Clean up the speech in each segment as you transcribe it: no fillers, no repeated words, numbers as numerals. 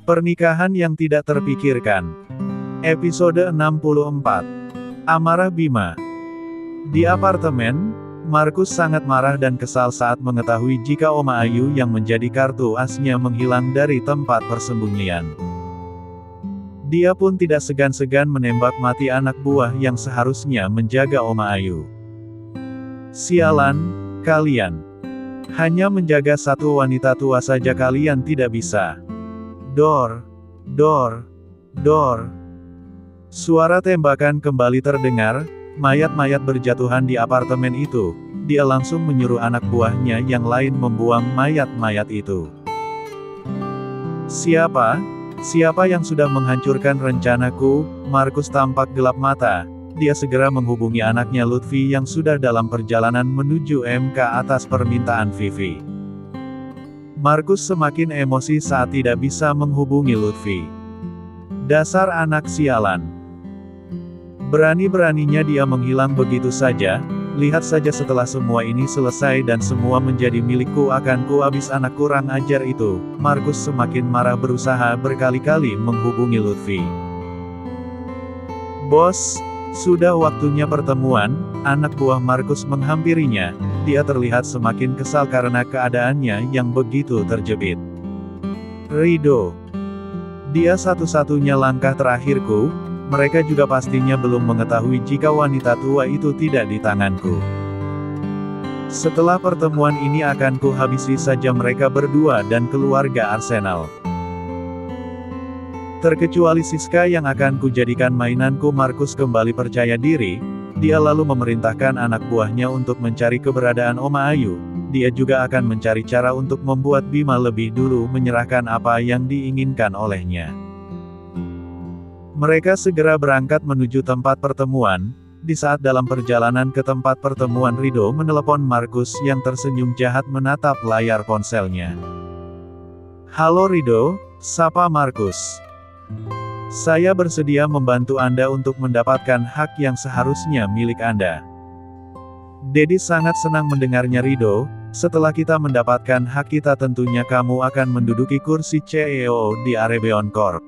Pernikahan yang tidak terpikirkan. Episode 64. Amarah Bima. Di apartemen, Markus sangat marah dan kesal saat mengetahui jika Oma Ayu yang menjadi kartu asnya menghilang dari tempat persembunyian. Dia pun tidak segan-segan menembak mati anak buah yang seharusnya menjaga Oma Ayu. Sialan, kalian. Hanya menjaga satu wanita tua saja kalian tidak bisa. Dor, dor, dor. Suara tembakan kembali terdengar, mayat-mayat berjatuhan di apartemen itu. Dia langsung menyuruh anak buahnya yang lain membuang mayat-mayat itu. Siapa? Siapa yang sudah menghancurkan rencanaku? Markus tampak gelap mata. Dia segera menghubungi anaknya Lutfi yang sudah dalam perjalanan menuju MK atas permintaan Vivi. Markus semakin emosi saat tidak bisa menghubungi Lutfi. Dasar anak sialan. Berani-beraninya dia menghilang begitu saja. Lihat saja setelah semua ini selesai dan semua menjadi milikku akan kuhabis anak kurang ajar itu. Markus semakin marah berusaha berkali-kali menghubungi Lutfi. Bos, sudah waktunya pertemuan. Anak buah Markus menghampirinya. Dia terlihat semakin kesal karena keadaannya yang begitu terjepit. Rido. Dia satu-satunya langkah terakhirku. Mereka juga pastinya belum mengetahui jika wanita tua itu tidak di tanganku. Setelah pertemuan ini akan kuhabisi saja mereka berdua dan keluarga Arsenal. Terkecuali Siska yang akan kujadikan mainanku. Markus kembali percaya diri. Dia lalu memerintahkan anak buahnya untuk mencari keberadaan Oma Ayu. Dia juga akan mencari cara untuk membuat Bima lebih dulu menyerahkan apa yang diinginkan olehnya. Mereka segera berangkat menuju tempat pertemuan. Di saat dalam perjalanan ke tempat pertemuan, Rido menelepon Markus yang tersenyum jahat menatap layar ponselnya. Halo Rido, sapa Markus. Saya bersedia membantu Anda untuk mendapatkan hak yang seharusnya milik Anda. Dedi sangat senang mendengarnya Rido. Setelah kita mendapatkan hak kita tentunya kamu akan menduduki kursi CEO di Arebeon Corp.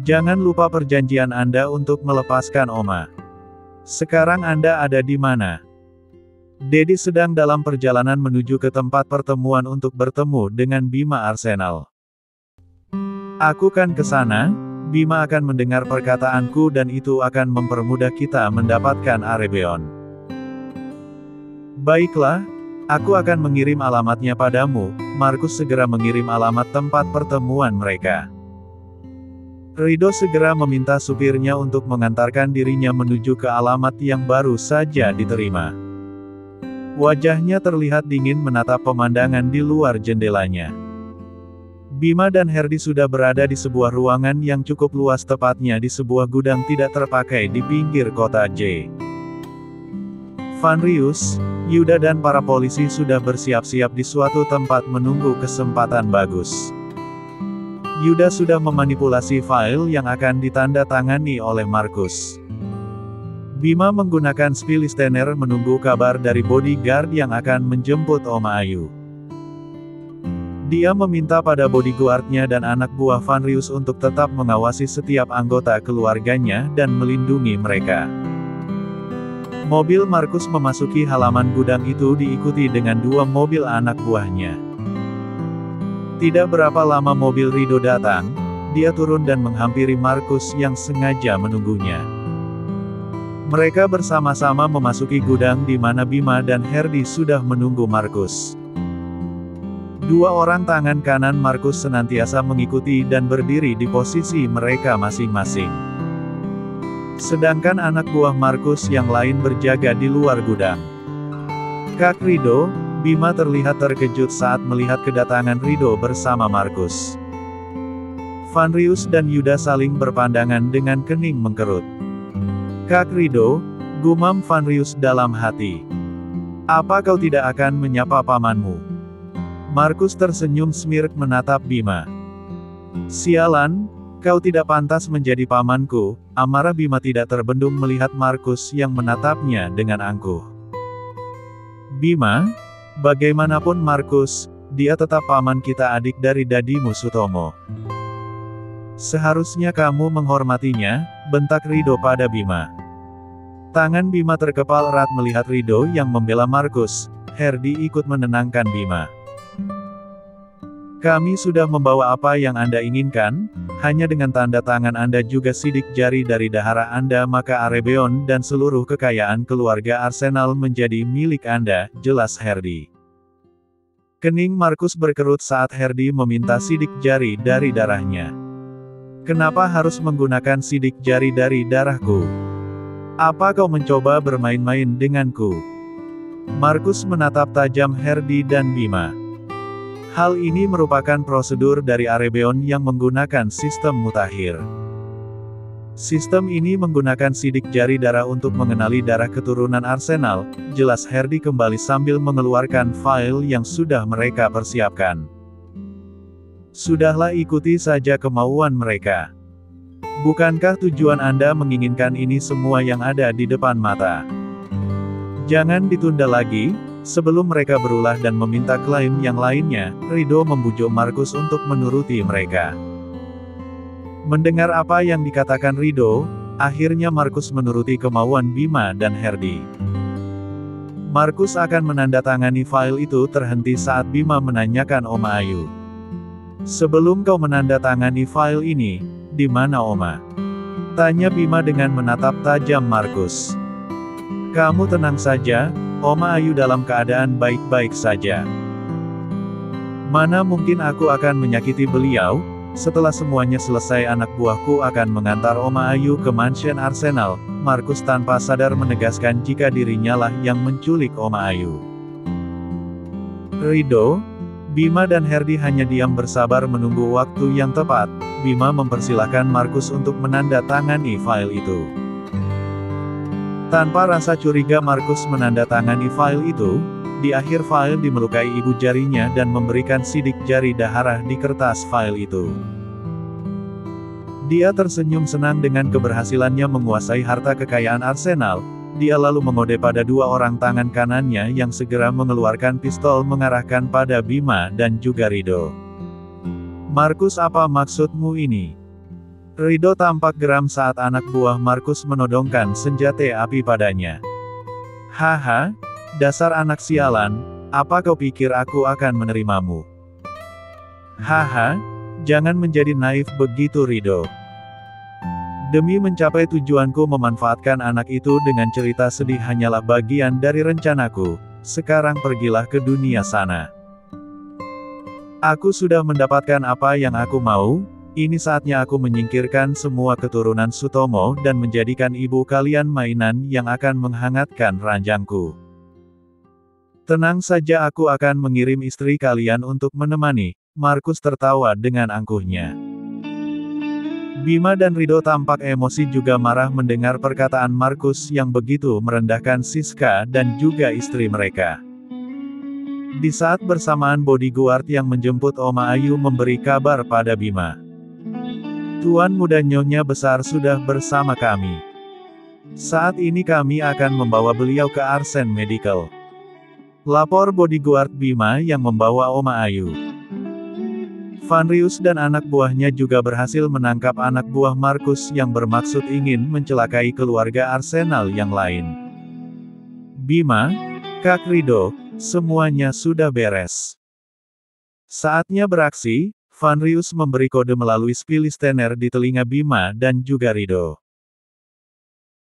Jangan lupa perjanjian Anda untuk melepaskan Oma. Sekarang Anda ada di mana? Dedi sedang dalam perjalanan menuju ke tempat pertemuan untuk bertemu dengan Bima Arsenal. Aku kan ke sana. Bima akan mendengar perkataanku dan itu akan mempermudah kita mendapatkan Arebeon. Baiklah, aku akan mengirim alamatnya padamu. Markus segera mengirim alamat tempat pertemuan mereka. Rido segera meminta supirnya untuk mengantarkan dirinya menuju ke alamat yang baru saja diterima. Wajahnya terlihat dingin menatap pemandangan di luar jendelanya. Bima dan Herdi sudah berada di sebuah ruangan yang cukup luas, tepatnya di sebuah gudang tidak terpakai di pinggir kota J. Vanrius, Yuda dan para polisi sudah bersiap-siap di suatu tempat menunggu kesempatan bagus. Yuda sudah memanipulasi file yang akan ditandatangani oleh Markus. Bima menggunakan spilistener menunggu kabar dari bodyguard yang akan menjemput Oma Ayu. Dia meminta pada bodyguardnya dan anak buah Vanrius untuk tetap mengawasi setiap anggota keluarganya dan melindungi mereka. Mobil Markus memasuki halaman gudang itu diikuti dengan dua mobil anak buahnya. Tidak berapa lama mobil Rido datang. Dia turun dan menghampiri Markus yang sengaja menunggunya. Mereka bersama-sama memasuki gudang di mana Bima dan Herdi sudah menunggu Markus. Dua orang tangan kanan Markus senantiasa mengikuti dan berdiri di posisi mereka masing-masing. Sedangkan anak buah Markus yang lain berjaga di luar gudang. Kak Rido, Bima terlihat terkejut saat melihat kedatangan Rido bersama Markus. Vanrius dan Yuda saling berpandangan dengan kening mengkerut. Kak Rido, gumam Vanrius dalam hati. Apa kau tidak akan menyapa pamanmu? Markus tersenyum smirk menatap Bima. Sialan, kau tidak pantas menjadi pamanku. Amarah Bima tidak terbendung melihat Markus yang menatapnya dengan angkuh. Bima, bagaimanapun Markus, dia tetap paman kita, adik dari dadimu Sutomo. Seharusnya kamu menghormatinya, bentak Rido pada Bima. Tangan Bima terkepal erat melihat Rido yang membela Markus. Herdi ikut menenangkan Bima. Kami sudah membawa apa yang Anda inginkan, hanya dengan tanda tangan Anda juga sidik jari dari dahara Anda maka Arebeon dan seluruh kekayaan keluarga Arsenal menjadi milik Anda, jelas Herdi. Kening Markus berkerut saat Herdi meminta sidik jari dari darahnya. Kenapa harus menggunakan sidik jari dari darahku? Apa kau mencoba bermain-main denganku? Markus menatap tajam Herdi dan Bima. Hal ini merupakan prosedur dari Arebeon yang menggunakan sistem mutakhir. Sistem ini menggunakan sidik jari darah untuk mengenali darah keturunan Arsenal, jelas Herdi kembali sambil mengeluarkan file yang sudah mereka persiapkan. Sudahlah, ikuti saja kemauan mereka. Bukankah tujuan Anda menginginkan ini semua yang ada di depan mata? Jangan ditunda lagi. Sebelum mereka berulah dan meminta klaim yang lainnya, Rido membujuk Markus untuk menuruti mereka. Mendengar apa yang dikatakan Rido, akhirnya Markus menuruti kemauan Bima dan Herdi. Markus akan menandatangani file itu terhenti saat Bima menanyakan Oma Ayu. Sebelum kau menandatangani file ini, di mana Oma? Tanya Bima dengan menatap tajam Markus. Kamu tenang saja, Oma Ayu dalam keadaan baik-baik saja. Mana mungkin aku akan menyakiti beliau? Setelah semuanya selesai anak buahku akan mengantar Oma Ayu ke mansion Arsenal. Markus tanpa sadar menegaskan jika dirinya lah yang menculik Oma Ayu. Rido, Bima dan Herdi hanya diam bersabar menunggu waktu yang tepat. Bima mempersilahkan Markus untuk menandatangani file itu. Tanpa rasa curiga Markus menandatangani file itu. Di akhir file dimelukai ibu jarinya dan memberikan sidik jari dahara di kertas file itu. Dia tersenyum senang dengan keberhasilannya menguasai harta kekayaan Arsenal. Dia lalu mengode pada dua orang tangan kanannya yang segera mengeluarkan pistol mengarahkan pada Bima dan juga Rido. Markus, apa maksudmu ini? Rido tampak geram saat anak buah Markus menodongkan senjata api padanya. Haha, dasar anak sialan, apa kau pikir aku akan menerimamu? Haha, jangan menjadi naif begitu Rido. Demi mencapai tujuanku memanfaatkan anak itu dengan cerita sedih hanyalah bagian dari rencanaku. Sekarang pergilah ke dunia sana. Aku sudah mendapatkan apa yang aku mau. Ini saatnya aku menyingkirkan semua keturunan Sutomo dan menjadikan ibu kalian mainan yang akan menghangatkan ranjangku. Tenang saja, aku akan mengirim istri kalian untuk menemani. Markus tertawa dengan angkuhnya. Bima dan Rido tampak emosi juga marah mendengar perkataan Markus yang begitu merendahkan Siska dan juga istri mereka. Di saat bersamaan bodyguard yang menjemput Oma Ayu memberi kabar pada Bima. Tuan muda Nyonya besar sudah bersama kami. Saat ini kami akan membawa beliau ke Arsen Medical. Lapor bodyguard Bima yang membawa Oma Ayu. Vanrius dan anak buahnya juga berhasil menangkap anak buah Markus yang bermaksud ingin mencelakai keluarga Arsenal yang lain. Bima, Kak Rido, semuanya sudah beres. Saatnya beraksi. Vanrius memberi kode melalui spilistener di telinga Bima dan juga Rido.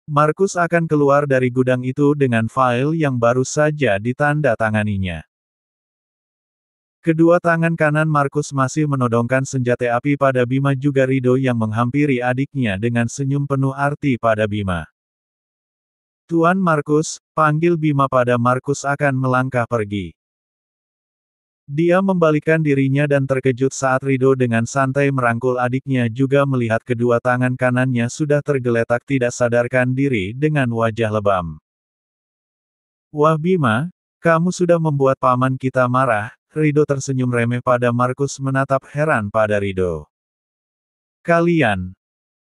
Markus akan keluar dari gudang itu dengan file yang baru saja ditanda tanganinya. Kedua tangan kanan Markus masih menodongkan senjata api pada Bima juga Rido yang menghampiri adiknya dengan senyum penuh arti pada Bima. Tuan Markus, panggil Bima pada Markus akan melangkah pergi. Dia membalikkan dirinya dan terkejut saat Rido dengan santai merangkul adiknya juga melihat kedua tangan kanannya sudah tergeletak tidak sadarkan diri dengan wajah lebam. Wah Bima, kamu sudah membuat paman kita marah. Rido tersenyum remeh pada Markus menatap heran pada Rido. Kalian.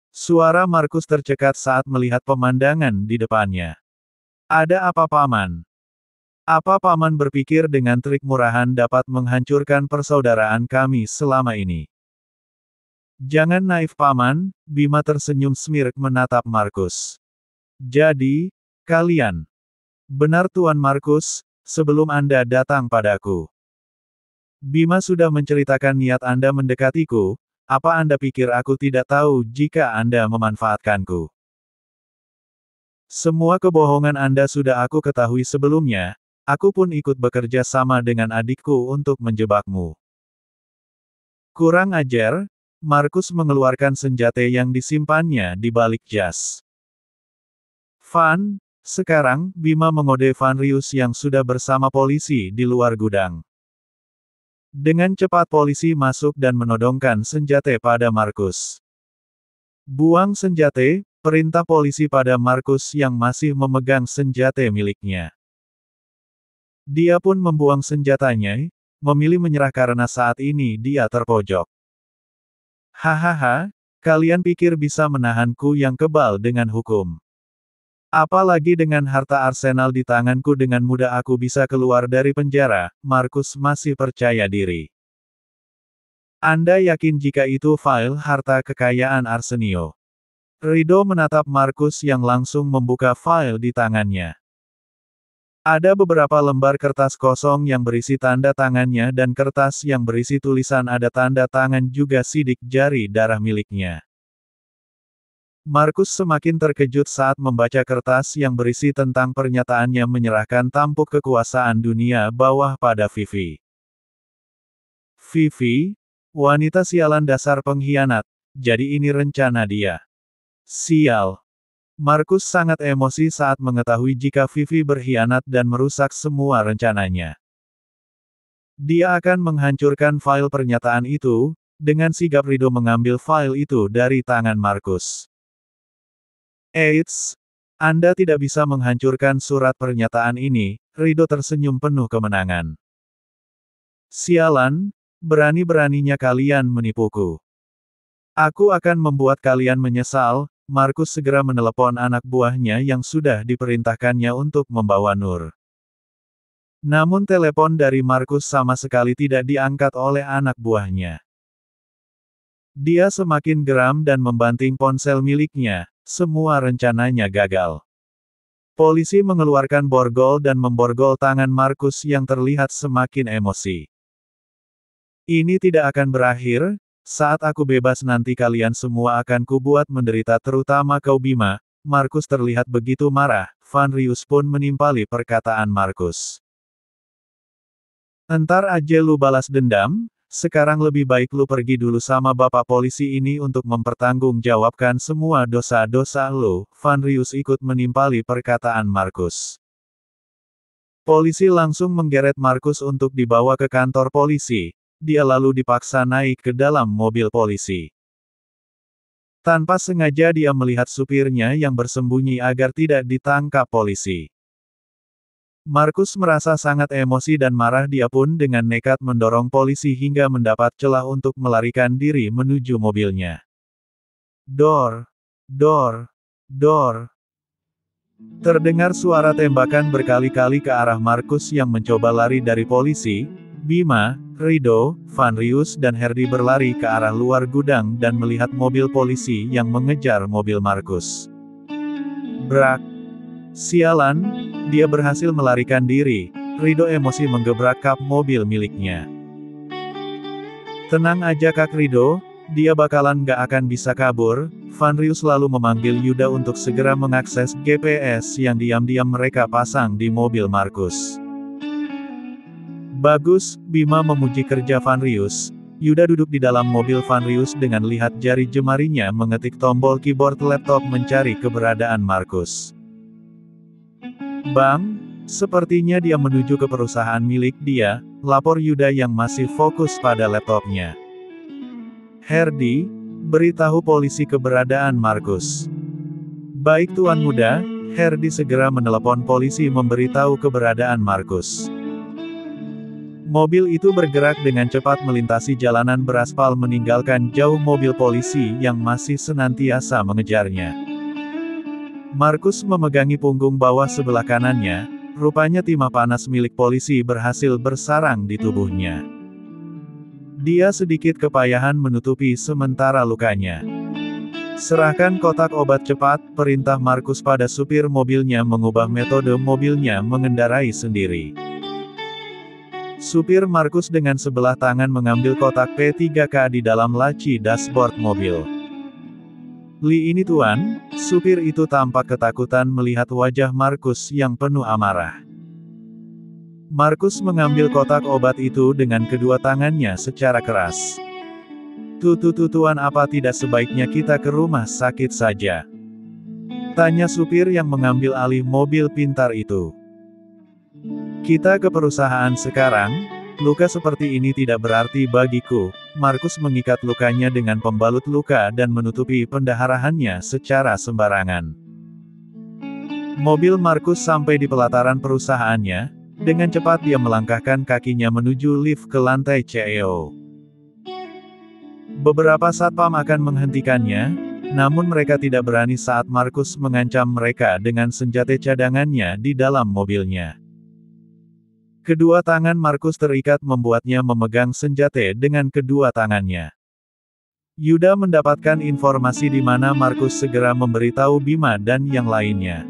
Suara Markus tercekat saat melihat pemandangan di depannya. Ada apa paman? Apa paman berpikir dengan trik murahan dapat menghancurkan persaudaraan kami selama ini? Jangan naif paman, Bima tersenyum smirk menatap Markus. Jadi, kalian. Benar Tuan Markus, sebelum Anda datang padaku. Bima sudah menceritakan niat Anda mendekatiku, apa Anda pikir aku tidak tahu jika Anda memanfaatkanku? Semua kebohongan Anda sudah aku ketahui sebelumnya, aku pun ikut bekerja sama dengan adikku untuk menjebakmu. Kurang ajar, Markus mengeluarkan senjata yang disimpannya di balik jas. Van, sekarang, Bima mengode Vanrius yang sudah bersama polisi di luar gudang. Dengan cepat polisi masuk dan menodongkan senjata pada Markus. Buang senjata, perintah polisi pada Markus yang masih memegang senjata miliknya. Dia pun membuang senjatanya, memilih menyerah karena saat ini dia terpojok. Hahaha, kalian pikir bisa menahanku yang kebal dengan hukum. Apalagi dengan harta arsenal di tanganku dengan mudah aku bisa keluar dari penjara, Markus masih percaya diri. Anda yakin jika itu file harta kekayaan Arsenio? Rido menatap Markus yang langsung membuka file di tangannya. Ada beberapa lembar kertas kosong yang berisi tanda tangannya dan kertas yang berisi tulisan ada tanda tangan juga sidik jari darah miliknya. Markus semakin terkejut saat membaca kertas yang berisi tentang pernyataannya menyerahkan tampuk kekuasaan dunia bawah pada Vivi. Vivi, wanita sialan dasar pengkhianat, jadi ini rencana dia. Sial. Markus sangat emosi saat mengetahui jika Vivi berkhianat dan merusak semua rencananya. Dia akan menghancurkan file pernyataan itu, dengan sigap Rido mengambil file itu dari tangan Markus. Eits, Anda tidak bisa menghancurkan surat pernyataan ini, Rido tersenyum penuh kemenangan. Sialan, berani-beraninya kalian menipuku. Aku akan membuat kalian menyesal, Markus segera menelepon anak buahnya yang sudah diperintahkannya untuk membawa Nur. Namun telepon dari Markus sama sekali tidak diangkat oleh anak buahnya. Dia semakin geram dan membanting ponsel miliknya. Semua rencananya gagal. Polisi mengeluarkan borgol dan memborgol tangan Markus yang terlihat semakin emosi. Ini tidak akan berakhir, saat aku bebas nanti kalian semua akan kubuat menderita terutama kau Bima. Markus terlihat begitu marah, Vanrius pun menimpali perkataan Markus. Entar aja lu balas dendam, sekarang lebih baik lu pergi dulu sama bapak polisi ini untuk mempertanggungjawabkan semua dosa-dosa lu, Vanrius ikut menimpali perkataan Markus. Polisi langsung menggeret Markus untuk dibawa ke kantor polisi, dia lalu dipaksa naik ke dalam mobil polisi. Tanpa sengaja dia melihat supirnya yang bersembunyi agar tidak ditangkap polisi. Markus merasa sangat emosi dan marah dia pun dengan nekat mendorong polisi hingga mendapat celah untuk melarikan diri menuju mobilnya. Dor, dor, dor. Terdengar suara tembakan berkali-kali ke arah Markus yang mencoba lari dari polisi. Bima, Rido, Vanrius dan Herdi berlari ke arah luar gudang dan melihat mobil polisi yang mengejar mobil Markus. Brak. Sialan, dia berhasil melarikan diri. Rido emosi menggebrak kap mobil miliknya. Tenang aja Kak Rido, dia bakalan gak akan bisa kabur. Vanrius lalu memanggil Yuda untuk segera mengakses GPS yang diam-diam mereka pasang di mobil Markus. Bagus, Bima memuji kerja Vanrius. Yuda duduk di dalam mobil Vanrius dengan lihat jari jemarinya mengetik tombol keyboard laptop mencari keberadaan Markus. Bang, sepertinya dia menuju ke perusahaan milik dia, lapor Yuda yang masih fokus pada laptopnya. Herdi, beritahu polisi keberadaan Markus. Baik Tuan Muda, Herdi segera menelepon polisi memberitahu keberadaan Markus. Mobil itu bergerak dengan cepat melintasi jalanan beraspal meninggalkan jauh mobil polisi yang masih senantiasa mengejarnya. Markus memegangi punggung bawah sebelah kanannya, rupanya timah panas milik polisi berhasil bersarang di tubuhnya. Dia sedikit kepayahan menutupi sementara lukanya. Serahkan kotak obat cepat, perintah Markus pada supir mobilnya mengubah metode mobilnya mengendarai sendiri. Supir Markus dengan sebelah tangan mengambil kotak P3K di dalam laci dashboard mobil. "Li ini tuan," supir itu tampak ketakutan melihat wajah Markus yang penuh amarah. Markus mengambil kotak obat itu dengan kedua tangannya secara keras. Tuan, apa tidak sebaiknya kita ke rumah sakit saja?" tanya supir yang mengambil alih mobil pintar itu. "Kita ke perusahaan sekarang, luka seperti ini tidak berarti bagiku." Markus mengikat lukanya dengan pembalut luka dan menutupi pendarahannya secara sembarangan. Mobil Markus sampai di pelataran perusahaannya, dengan cepat dia melangkahkan kakinya menuju lift ke lantai CEO. Beberapa satpam akan menghentikannya, namun mereka tidak berani saat Markus mengancam mereka dengan senjata cadangannya di dalam mobilnya. Kedua tangan Markus terikat membuatnya memegang senjata dengan kedua tangannya. Yuda mendapatkan informasi di mana Markus segera memberitahu Bima dan yang lainnya.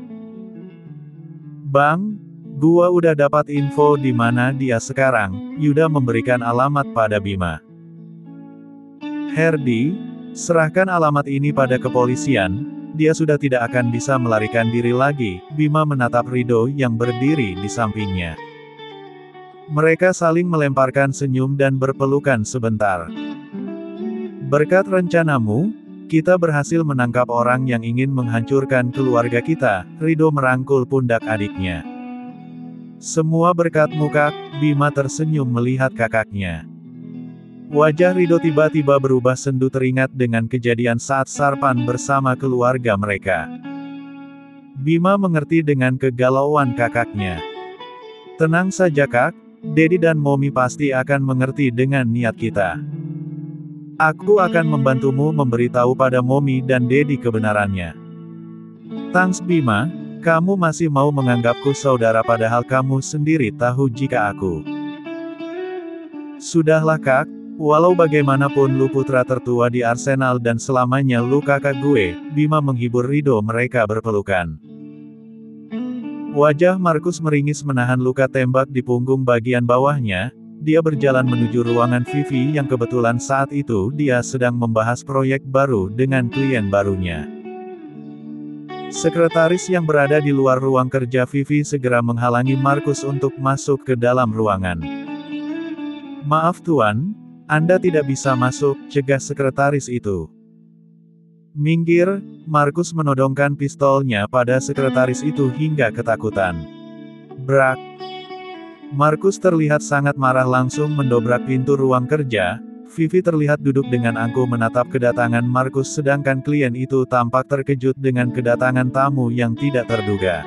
"Bang, gua udah dapat info di mana dia sekarang." Yuda memberikan alamat pada Bima. "Herdi, serahkan alamat ini pada kepolisian, dia sudah tidak akan bisa melarikan diri lagi." Bima menatap Rido yang berdiri di sampingnya. Mereka saling melemparkan senyum dan berpelukan sebentar. "Berkat rencanamu, kita berhasil menangkap orang yang ingin menghancurkan keluarga kita." Rido merangkul pundak adiknya. "Semua berkatmu Kak." Bima tersenyum melihat kakaknya. Wajah Rido tiba-tiba berubah sendu teringat dengan kejadian saat Sarpan bersama keluarga mereka. Bima mengerti dengan kegalauan kakaknya. "Tenang saja Kak, Dedi dan Momi pasti akan mengerti dengan niat kita. Aku akan membantumu memberitahu pada Momi dan Dedi kebenarannya." "Thanks Bima, kamu masih mau menganggapku saudara padahal kamu sendiri tahu jika aku..." "Sudahlah Kak, walau bagaimanapun lu putra tertua di Arsenal dan selamanya lu kakak gue." Bima menghibur Rido mereka berpelukan. Wajah Markus meringis menahan luka tembak di punggung bagian bawahnya. Dia berjalan menuju ruangan Vivi yang kebetulan saat itu dia sedang membahas proyek baru dengan klien barunya. Sekretaris yang berada di luar ruang kerja Vivi segera menghalangi Markus untuk masuk ke dalam ruangan. "Maaf Tuan, Anda tidak bisa masuk," cegah sekretaris itu. "Minggir." Markus menodongkan pistolnya pada sekretaris itu hingga ketakutan. Brak. Markus terlihat sangat marah langsung mendobrak pintu ruang kerja. Vivi terlihat duduk dengan angkuh menatap kedatangan Markus sedangkan klien itu tampak terkejut dengan kedatangan tamu yang tidak terduga.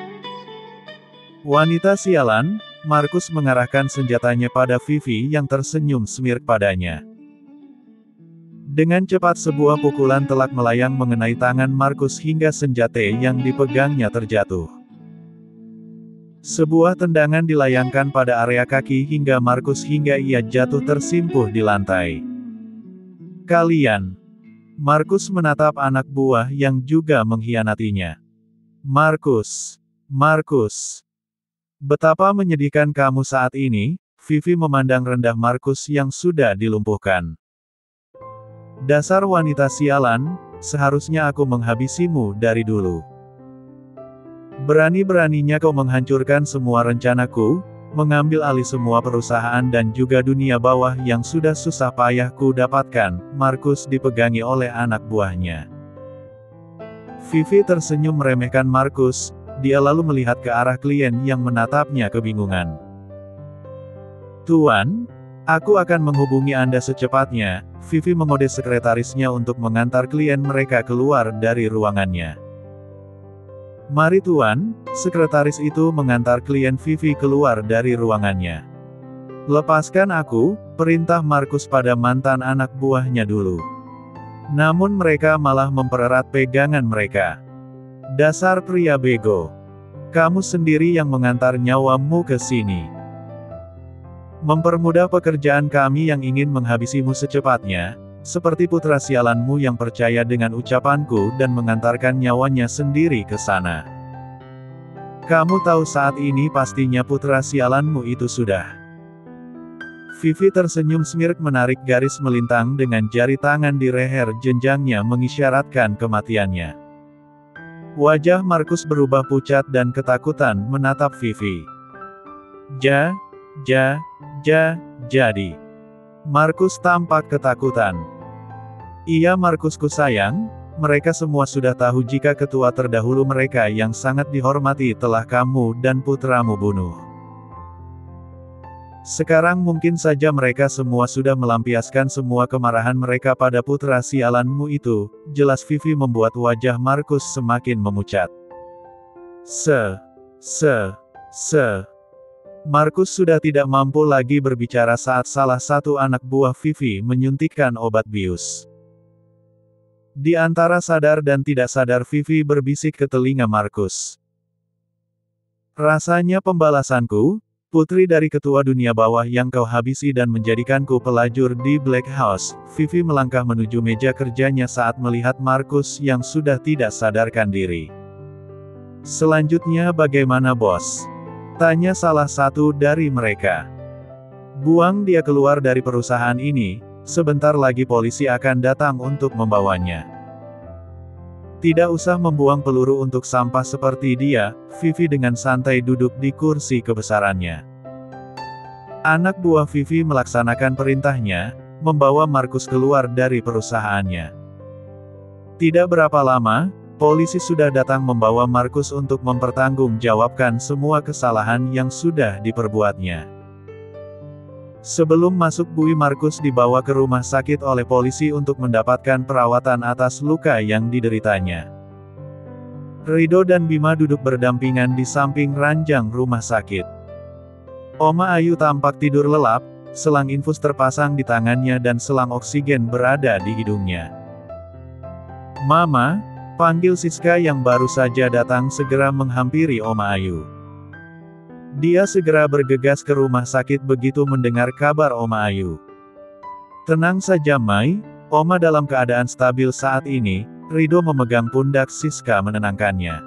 "Wanita sialan," Markus mengarahkan senjatanya pada Vivi yang tersenyum smirk padanya. Dengan cepat sebuah pukulan telak melayang mengenai tangan Markus hingga senjata yang dipegangnya terjatuh. Sebuah tendangan dilayangkan pada area kaki hingga Markus hingga ia jatuh tersimpuh di lantai. "Kalian..." Markus menatap anak buah yang juga mengkhianatinya. Markus, betapa menyedihkan kamu saat ini." Vivi memandang rendah Markus yang sudah dilumpuhkan. "Dasar wanita sialan, seharusnya aku menghabisimu dari dulu. Berani-beraninya kau menghancurkan semua rencanaku, mengambil alih semua perusahaan dan juga dunia bawah yang sudah susah payah ku dapatkan." Markus dipegangi oleh anak buahnya. Vivi tersenyum meremehkan Markus, dia lalu melihat ke arah klien yang menatapnya kebingungan. "Tuan, aku akan menghubungi Anda secepatnya." Vivi mengode sekretarisnya untuk mengantar klien mereka keluar dari ruangannya. "Mari Tuan." Sekretaris itu mengantar klien Vivi keluar dari ruangannya. "Lepaskan aku," perintah Markus pada mantan anak buahnya dulu. Namun mereka malah mempererat pegangan mereka. "Dasar pria bego. Kamu sendiri yang mengantar nyawamu ke sini." Mempermudah pekerjaan kami yang ingin menghabisimu secepatnya, seperti putra sialanmu yang percaya dengan ucapanku dan mengantarkan nyawanya sendiri ke sana. Kamu tahu saat ini pastinya putra sialanmu itu sudah. Vivi tersenyum smirk menarik garis melintang dengan jari tangan di leher jenjangnya mengisyaratkan kematiannya. Wajah Markus berubah pucat dan ketakutan menatap Vivi. Jadi. Markus tampak ketakutan. Iya Markusku sayang, mereka semua sudah tahu jika ketua terdahulu mereka yang sangat dihormati telah kamu dan putramu bunuh. Sekarang mungkin saja mereka semua sudah melampiaskan semua kemarahan mereka pada putra sialanmu itu, jelas Vivi membuat wajah Markus semakin memucat. Markus sudah tidak mampu lagi berbicara saat salah satu anak buah Vivi menyuntikkan obat bius. Di antara sadar dan tidak sadar Vivi berbisik ke telinga Markus. Rasanya pembalasanku, putri dari ketua dunia bawah yang kau habisi dan menjadikanku pelajur di Black House, Vivi melangkah menuju meja kerjanya saat melihat Markus yang sudah tidak sadarkan diri. Selanjutnya bagaimana bos? Tanya salah satu dari mereka. Buang dia keluar dari perusahaan ini, sebentar lagi polisi akan datang untuk membawanya. Tidak usah membuang peluru untuk sampah seperti dia, Vivi dengan santai duduk di kursi kebesarannya. Anak buah Vivi melaksanakan perintahnya, membawa Markus keluar dari perusahaannya. Tidak berapa lama, polisi sudah datang membawa Markus untuk mempertanggungjawabkan semua kesalahan yang sudah diperbuatnya. Sebelum masuk bui Markus dibawa ke rumah sakit oleh polisi untuk mendapatkan perawatan atas luka yang dideritanya. Rido dan Bima duduk berdampingan di samping ranjang rumah sakit. Oma Ayu tampak tidur lelap, selang infus terpasang di tangannya dan selang oksigen berada di hidungnya. Mama, panggil Siska yang baru saja datang segera menghampiri Oma Ayu. Dia segera bergegas ke rumah sakit begitu mendengar kabar Oma Ayu. Tenang saja Mai, Oma dalam keadaan stabil saat ini, Rido memegang pundak Siska menenangkannya.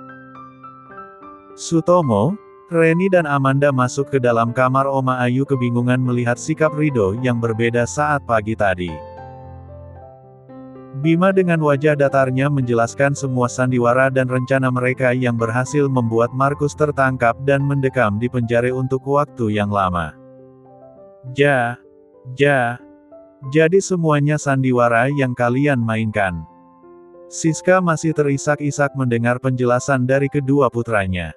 Sutomo, Reni dan Amanda masuk ke dalam kamar Oma Ayu kebingungan melihat sikap Rido yang berbeda saat pagi tadi. Bima dengan wajah datarnya menjelaskan semua sandiwara dan rencana mereka yang berhasil membuat Markus tertangkap dan mendekam di penjara untuk waktu yang lama. Jadi semuanya sandiwara yang kalian mainkan. Siska masih terisak-isak mendengar penjelasan dari kedua putranya.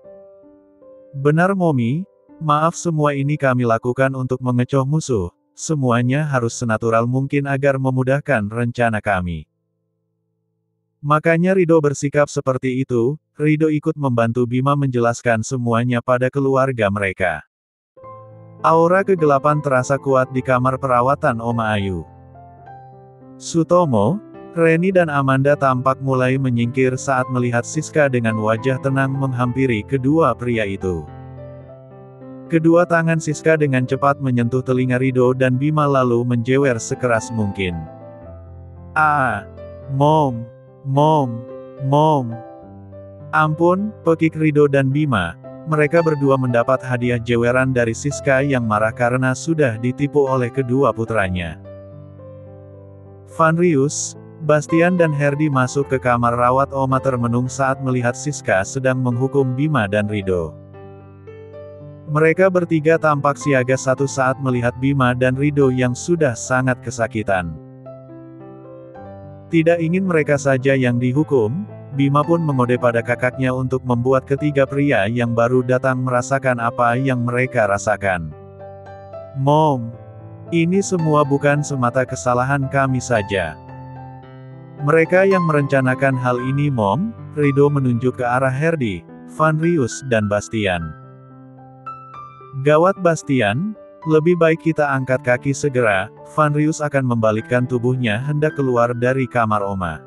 Benar Momi, maaf semua ini kami lakukan untuk mengecoh musuh, semuanya harus senatural mungkin agar memudahkan rencana kami. Makanya Rido bersikap seperti itu, Rido ikut membantu Bima menjelaskan semuanya pada keluarga mereka. Aura kegelapan terasa kuat di kamar perawatan Oma Ayu. Sutomo, Reni dan Amanda tampak mulai menyingkir saat melihat Siska dengan wajah tenang menghampiri kedua pria itu. Kedua tangan Siska dengan cepat menyentuh telinga Rido dan Bima lalu menjewer sekeras mungkin. Mom. Ampun, pekik Rido dan Bima. Mereka berdua mendapat hadiah jeweran dari Siska yang marah karena sudah ditipu oleh kedua putranya. Vanrius, Bastian dan Herdi masuk ke kamar rawat Oma termenung saat melihat Siska sedang menghukum Bima dan Rido. Mereka bertiga tampak siaga satu saat melihat Bima dan Rido yang sudah sangat kesakitan. Tidak ingin mereka saja yang dihukum, Bima pun mengode pada kakaknya untuk membuat ketiga pria yang baru datang merasakan apa yang mereka rasakan. Mom, ini semua bukan semata kesalahan kami saja. Mereka yang merencanakan hal ini Mom, Rido menunjuk ke arah Herdi, Vanrius dan Bastian. Gawat Bastian, lebih baik kita angkat kaki segera, Vanrius akan membalikkan tubuhnya hendak keluar dari kamar Oma.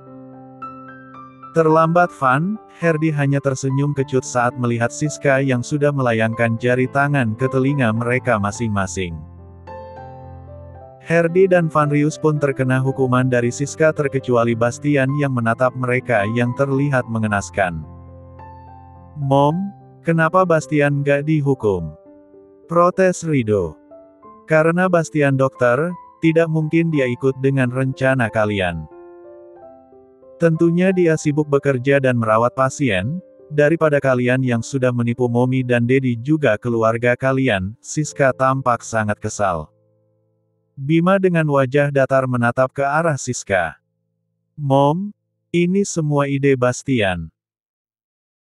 Terlambat Van, Herdi hanya tersenyum kecut saat melihat Siska yang sudah melayangkan jari tangan ke telinga mereka masing-masing. Herdi dan Vanrius pun terkena hukuman dari Siska terkecuali Bastian yang menatap mereka yang terlihat mengenaskan. "Mom, kenapa Bastian gak dihukum?" protes Rido. "Karena Bastian dokter, tidak mungkin dia ikut dengan rencana kalian. Tentunya dia sibuk bekerja dan merawat pasien, daripada kalian yang sudah menipu Mommy dan Daddy juga keluarga kalian." Siska tampak sangat kesal. Bima dengan wajah datar menatap ke arah Siska. "Mom, ini semua ide Bastian."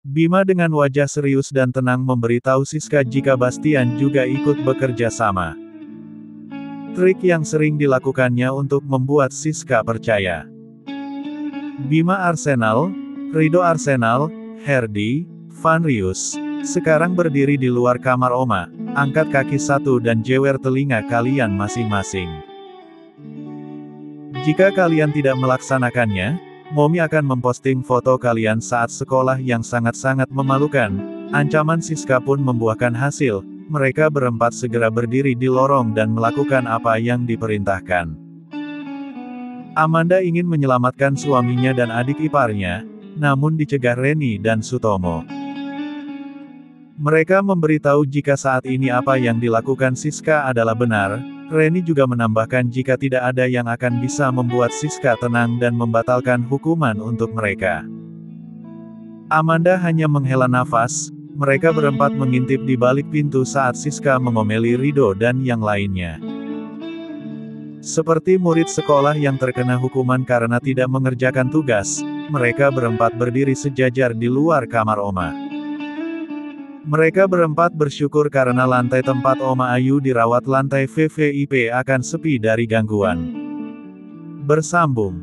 Bima dengan wajah serius dan tenang memberitahu Siska jika Bastian juga ikut bekerja sama. Trik yang sering dilakukannya untuk membuat Siska percaya. Bima Arsenal, Rido Arsenal, Herdi, Vanrius, sekarang berdiri di luar kamar Oma, angkat kaki satu dan jewer telinga kalian masing-masing. Jika kalian tidak melaksanakannya, Mommy akan memposting foto kalian saat sekolah yang sangat-sangat memalukan. Ancaman Siska pun membuahkan hasil, mereka berempat segera berdiri di lorong dan melakukan apa yang diperintahkan. Amanda ingin menyelamatkan suaminya dan adik iparnya, namun dicegah Reni dan Sutomo. Mereka memberitahu jika saat ini apa yang dilakukan Siska adalah benar. Reni juga menambahkan jika tidak ada yang akan bisa membuat Siska tenang dan membatalkan hukuman untuk mereka. Amanda hanya menghela nafas. Mereka berempat mengintip di balik pintu saat Siska mengomeli Rido dan yang lainnya. Seperti murid sekolah yang terkena hukuman karena tidak mengerjakan tugas, mereka berempat berdiri sejajar di luar kamar Oma. Mereka berempat bersyukur karena lantai tempat Oma Ayu dirawat lantai VVIP akan sepi dari gangguan. Bersambung.